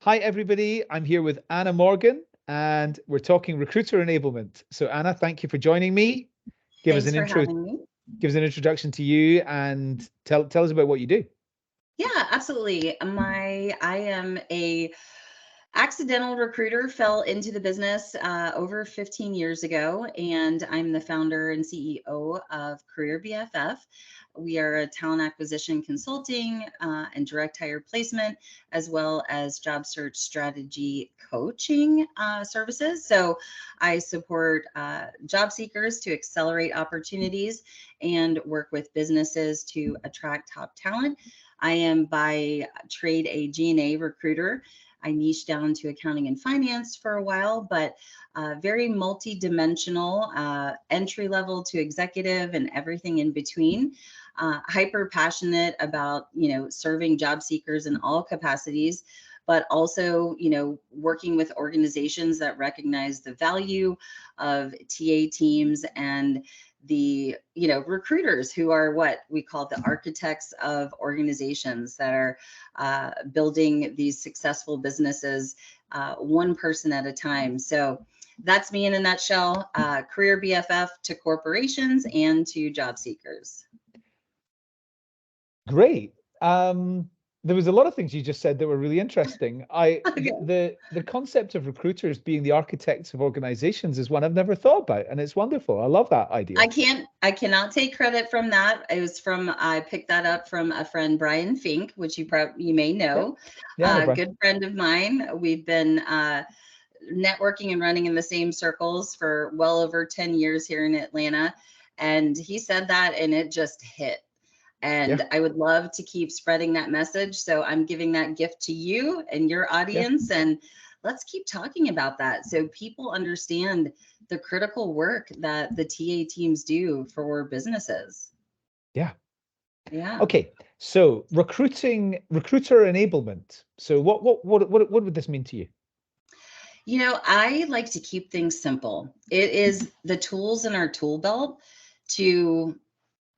Hi, everybody. I'm here with Anna Morgan, and we're talking recruiter enablement. So, Anna, thank you for joining me. Give us Thanks an for intro, having me. give us an introduction to you, and tell us about what you do. Yeah, absolutely. I am a accidental recruiter, fell into the business over 15 years ago, and I'm the founder and CEO of CareerBFF. We are a talent acquisition consulting and direct hire placement, as well as job search strategy coaching services. So I support job seekers to accelerate opportunities and work with businesses to attract top talent. I am by trade a G&A recruiter. I niched down to accounting and finance for a while, but very multi-dimensional, entry level to executive and everything in between. Hyper passionate about, serving job seekers in all capacities, but also, working with organizations that recognize the value of TA teams and the recruiters who are what we call the architects of organizations that are building these successful businesses one person at a time. So that's me in a nutshell. Career BFF to corporations and to job seekers. Great. There was a lot of things you just said that were really interesting. Okay. The concept of recruiters being the architects of organizations is one I've never thought about, and it's wonderful. I love that idea. I cannot take credit from that. I picked that up from a friend, Brian Fink, which you may Yeah, know, yeah, no, a Brian. good friend of mine. We've been networking and running in the same circles for well over 10 years here in Atlanta. And he said that, and it just hit. Yeah, And I would love to keep spreading that message. So I'm giving that gift to you and your yeah, audience. And let's keep talking about that so people understand the critical work that the TA teams do for businesses. yeah. Yeah. Okay, so recruiter enablement. So what would this mean to you? I like to keep things simple. It is the tools in our tool belt to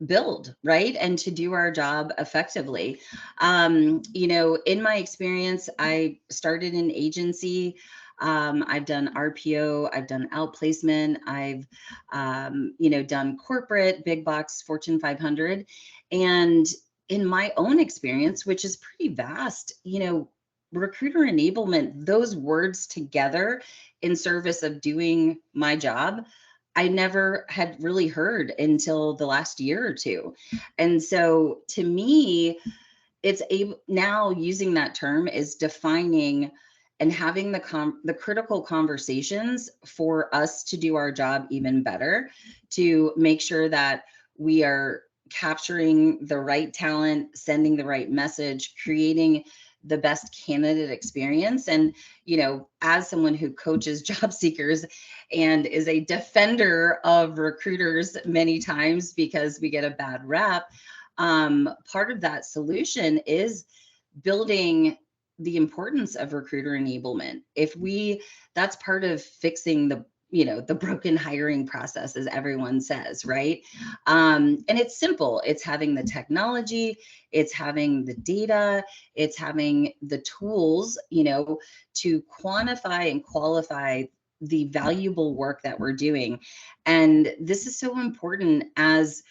build, right? And to do our job effectively. In my experience, I started in agency. I've done RPO, I've done outplacement, I've, done corporate, big box, Fortune 500. And in my own experience, which is pretty vast, recruiter enablement, those words together in service of doing my job, I never had really heard until the last year or two. And so to me, now using that term is defining and having the critical conversations for us to do our job even better, to make sure that we are capturing the right talent, sending the right message, creating the best candidate experience. And as someone who coaches job seekers and is a defender of recruiters many times because we get a bad rap, part of that solution is building the importance of recruiter enablement. That's part of fixing the broken hiring process, as everyone says, right? And it's simple. It's having the technology, it's having the data, it's having the tools, to quantify and qualify the valuable work that we're doing. And this is so important as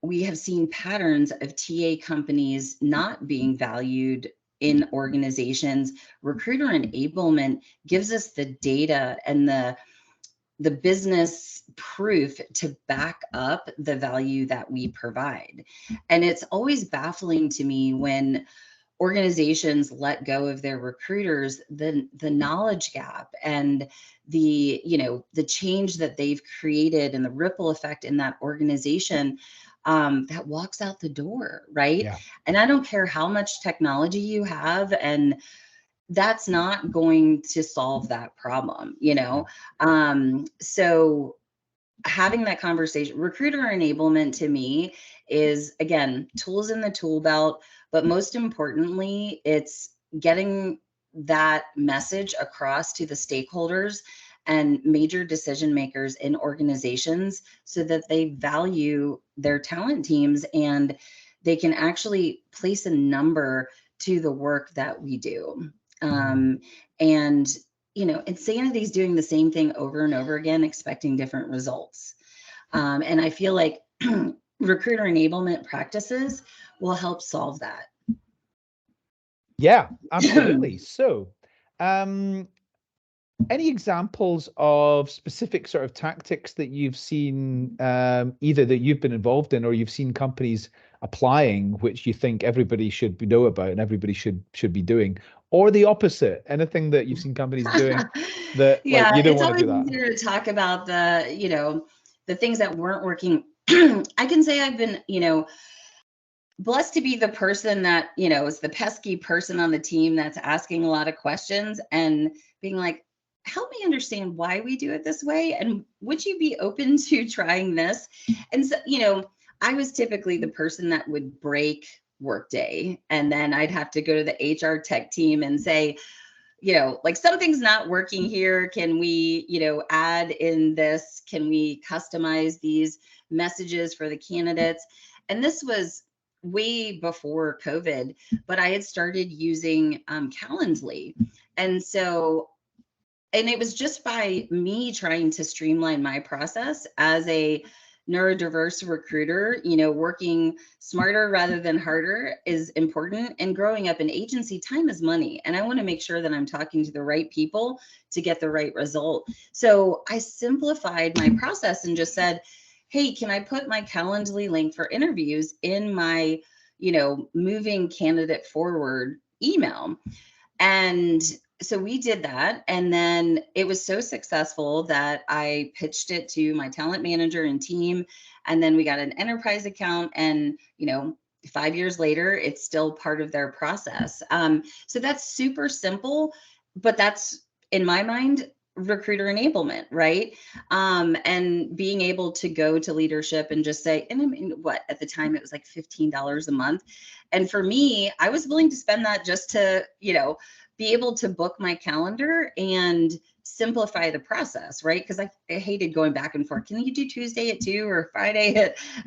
we have seen patterns of TA companies not being valued in organizations. Recruiter enablement gives us the data and the business proof to back up the value that we provide. And it's always baffling to me when organizations let go of their recruiters, the knowledge gap and the change that they've created and the ripple effect in that organization, that walks out the door, right? Yeah, And I don't care how much technology you have, and that's not going to solve that problem, yeah, so having that conversation, recruiter enablement to me is, again, tools in the tool belt, but most importantly, it's getting that message across to the stakeholders and major decision makers in organizations so that they value their talent teams and they can actually place a number to the work that we do. And, insanity is doing the same thing over and over again, expecting different results. And I feel like recruiter enablement practices will help solve that. Yeah, absolutely. So, any examples of specific sort of tactics that you've seen, either that you've been involved in or you've seen companies applying, which you think everybody should know about and everybody should be doing, or the opposite? Anything that you've seen companies doing that Yeah, you don't it's want to always do that? easier to talk about the things that weren't working. I can say I've been, blessed to be the person that, is the pesky person on the team that's asking a lot of questions and being like, help me understand why we do it this way. And would you be open to trying this? And so, I was typically the person that would break Workday. And then I'd have to go to the HR tech team and say, like something's not working here. Can we, add in this? Can we customize these messages for the candidates? And this was way before COVID, but I had started using Calendly. And it was just by me trying to streamline my process as a neurodiverse recruiter, working smarter rather than harder is important. And growing up in agency, time is money. And I want to make sure that I'm talking to the right people to get the right result. So I simplified my process and just said, hey, can I put my Calendly link for interviews in my, moving candidate forward email? And so we did that. And then it was so successful that I pitched it to my talent manager and team. And then we got an enterprise account. And, 5 years later, it's still part of their process. So that's super simple, but that's, in my mind, recruiter enablement, right? And being able to go to leadership and just say, and I mean, what, at the time it was like $15 a month. And for me, I was willing to spend that just to, be able to book my calendar and simplify the process, right? Because I hated going back and forth. Can you do Tuesday at 2 or Friday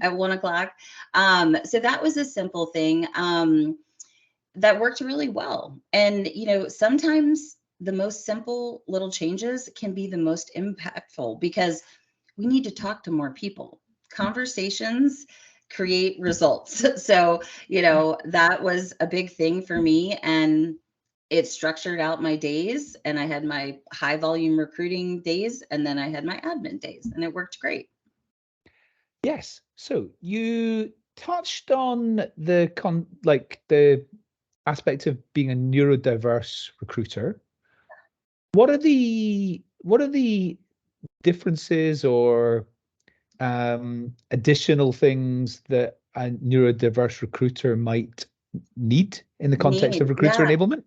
at 1 o'clock? So that was a simple thing that worked really well. And, sometimes the most simple little changes can be the most impactful because we need to talk to more people. Conversations create results. So, that was a big thing for me. And it structured out my days, and I had my high volume recruiting days, and then I had my admin days, and it worked great. Yes. So you touched on the aspect of being a neurodiverse recruiter. What are the differences or additional things that a neurodiverse recruiter might need in the context of recruiter Yeah, enablement?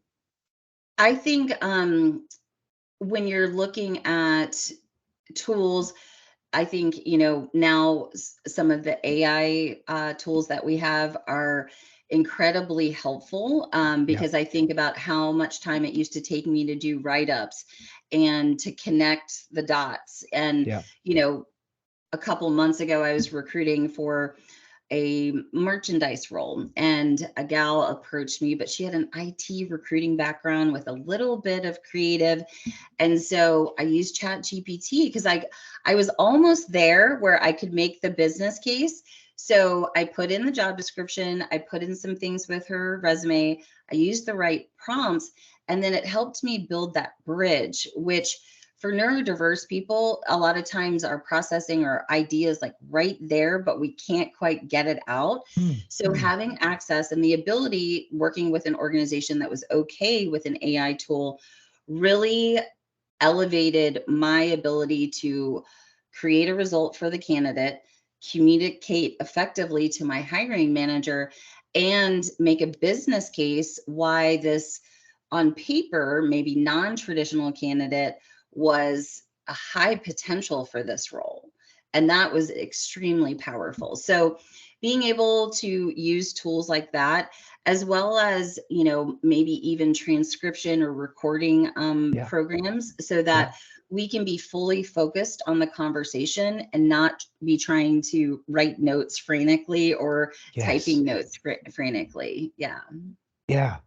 I think when you're looking at tools, I think, now some of the AI tools that we have are incredibly helpful Yeah. because I think about how much time it used to take me to do write-ups and to connect the dots. And, Yeah. A couple months ago, I was recruiting for a merchandise role, and a gal approached me, but she had an IT recruiting background with a little bit of creative. And so I used Chat GPT because I was almost there where I could make the business case. So I put in the job description, I put in some things with her resume, I used the right prompts, and then it helped me build that bridge, which for neurodiverse people, a lot of times our processing or ideas like right there, but we can't quite get it out. So having access and the ability, working with an organization that was okay with an AI tool, really elevated my ability to create a result for the candidate, communicate effectively to my hiring manager, and make a business case why this, on paper, maybe non-traditional candidate was a high potential for this role. And that was extremely powerful. So being able to use tools like that, as well as, maybe even transcription or recording programs, so that we can be fully focused on the conversation and not be trying to write notes frantically or Yes. typing notes frantically. Yeah. Yeah.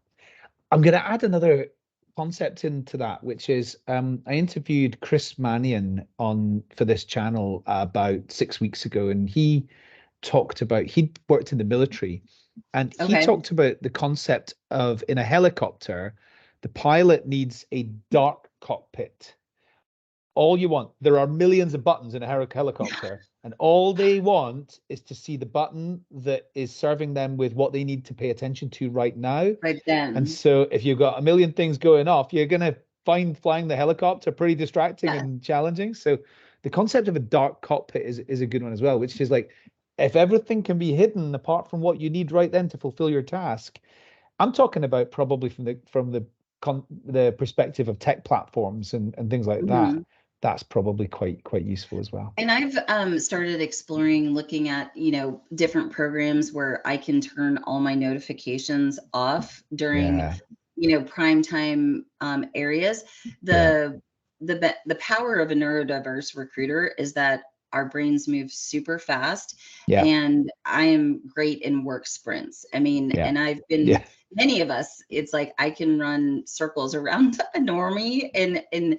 I'm going to add another concept into that, which is I interviewed Chris Mannion for this channel about 6 weeks ago, and he talked about, he'd worked in the military, and he talked about the concept of, in a helicopter, the pilot needs a dark cockpit. All you want, there are millions of buttons in a helicopter, and all they want is to see the button that is serving them with what they need to pay attention to right now. Right then. And so if you've got a million things going off, you're going to find flying the helicopter pretty distracting and challenging. So the concept of a dark cockpit is a good one as well, which is like, if everything can be hidden apart from what you need right then to fulfill your task. I'm talking about probably from the perspective of tech platforms and things like that. That's probably quite useful as well. And I've started exploring, looking at, different programs where I can turn all my notifications off during, prime time areas. The power of a neurodiverse recruiter is that our brains move super fast, and I am great in work sprints. I mean, and I've been, many of us, it's like I can run circles around a normie in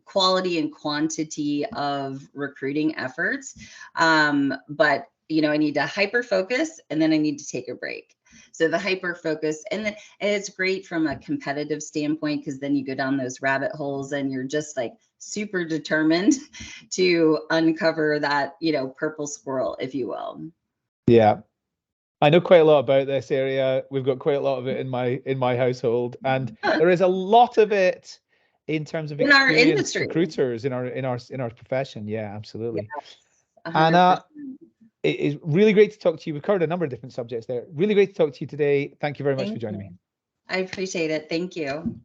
quality and quantity of recruiting efforts. But, I need to hyper focus, and then I need to take a break. So the hyper focus, and it's great from a competitive standpoint, because then you go down those rabbit holes and you're just like super determined to uncover that, purple squirrel, if you will. Yeah. I know quite a lot about this area. We've got quite a lot of it in my household, and there is a lot of it in terms of experienced recruiters in our profession. Yeah, absolutely. Yes, Anna, it is really great to talk to you. We've covered a number of different subjects there. Really great to talk to you today. Thank you very much for joining me. I appreciate it. Thank you.